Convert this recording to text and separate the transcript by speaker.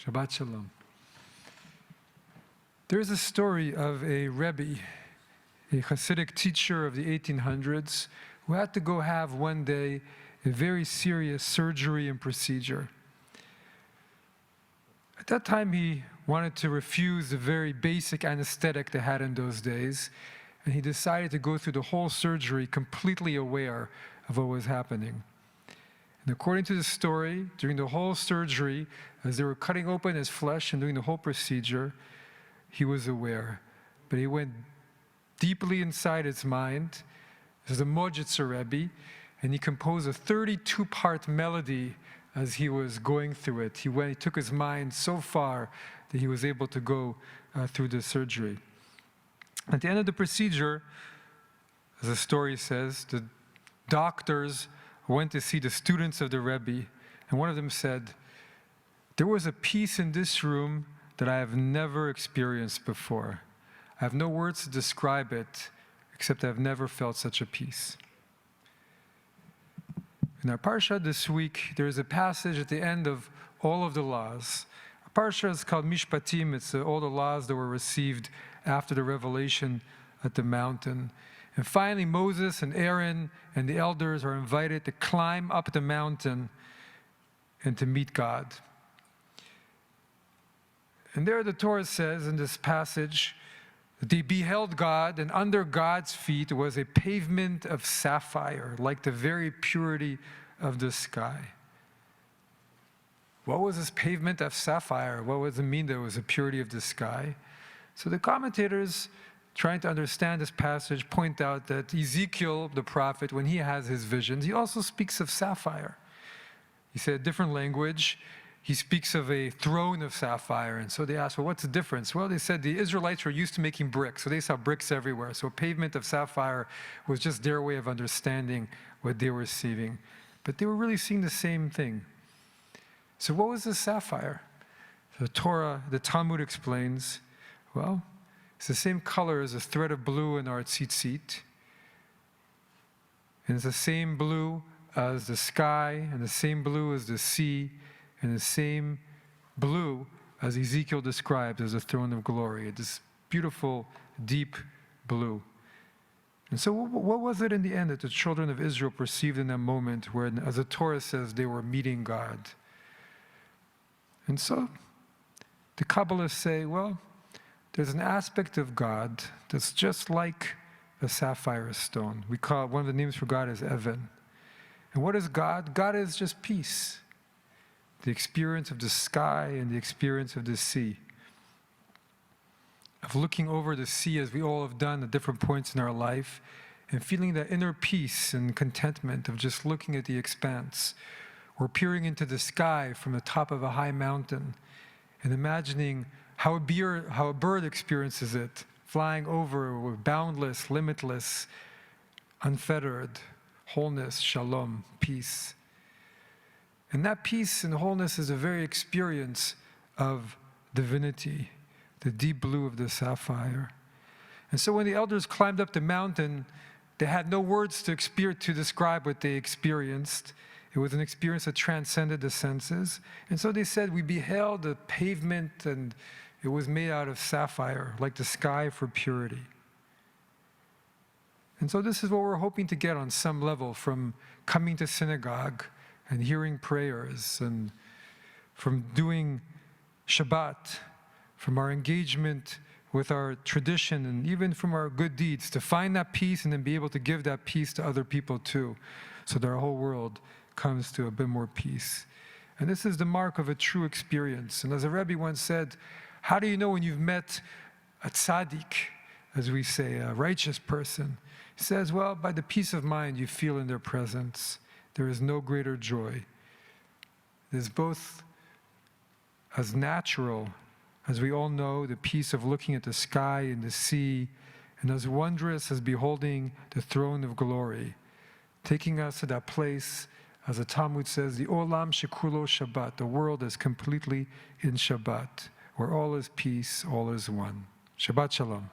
Speaker 1: Shabbat Shalom. There's a story of a Rabbi, a Hasidic teacher of the 1800s, who had to go have one day a very serious surgery and procedure. At that time, he wanted to refuse the very basic anesthetic they had in those days, and he decided to go through the whole surgery completely aware of what was happening. And according to the story, during the whole surgery, as they were cutting open his flesh and doing the whole procedure, he was aware. But he went deeply inside his mind. There's a Mojitzer Rebbe, and he composed a 32-part melody as he was going through it. He took his mind so far that he was able to go through the surgery. At the end of the procedure, as the story says, the doctors went to see the students of the Rebbe, and one of them said, "There was a peace in this room that I have never experienced before. I have no words to describe it, except I've never felt such a peace." In our parsha this week, there is a passage at the end of all of the laws. Our parsha is called Mishpatim. It's all the laws that were received after the revelation at the mountain. And finally, Moses and Aaron and the elders are invited to climb up the mountain and to meet God. And there the Torah says in this passage that they beheld God, and under God's feet was a pavement of sapphire, like the very purity of the sky. What was this pavement of sapphire? What does it mean that it was the purity of the sky? So the commentators, trying to understand this passage, point out that Ezekiel, the prophet, when he has his visions, he also speaks of sapphire. He said a different language. He speaks of a throne of sapphire. And so they asked, well, what's the difference? Well, they said the Israelites were used to making bricks, so they saw bricks everywhere. So a pavement of sapphire was just their way of understanding what they were receiving. But they were really seeing the same thing. So what was this sapphire? The Torah, the Talmud explains, well, it's the same color as a thread of blue in our tzitzit. And it's the same blue as the sky, and the same blue as the sea, and the same blue as Ezekiel describes as a throne of glory. This beautiful, deep blue. And so what was it in the end that the children of Israel perceived in that moment when, as the Torah says, they were meeting God? And so the Kabbalists say, well, there's an aspect of God that's just like a sapphire stone. We call it, one of the names for God is Evan. And what is God? God is just peace. The experience of the sky and the experience of the sea. Of looking over the sea as we all have done at different points in our life and feeling that inner peace and contentment of just looking at the expanse or peering into the sky from the top of a high mountain and imagining how a bird experiences it, flying over with boundless, limitless, unfettered wholeness, shalom, peace. And that peace and wholeness is the very experience of divinity, the deep blue of the sapphire. And so when the elders climbed up the mountain, they had no words to describe what they experienced. It was an experience that transcended the senses. And so they said, we beheld a pavement and it was made out of sapphire, like the sky for purity. And so this is what we're hoping to get on some level from coming to synagogue and hearing prayers, and from doing Shabbat, from our engagement with our tradition, and even from our good deeds, to find that peace and then be able to give that peace to other people too, so that our whole world comes to a bit more peace. And this is the mark of a true experience. And as a Rabbi once said, how do you know when you've met a tzaddik, as we say, a righteous person? He says, well, by the peace of mind you feel in their presence. There is no greater joy. It is both as natural, as we all know, the peace of looking at the sky and the sea, and as wondrous as beholding the throne of glory, taking us to that place, as the Talmud says, the Olam Shekulo Shabbat, the world is completely in Shabbat, where all is peace, all is one. Shabbat Shalom.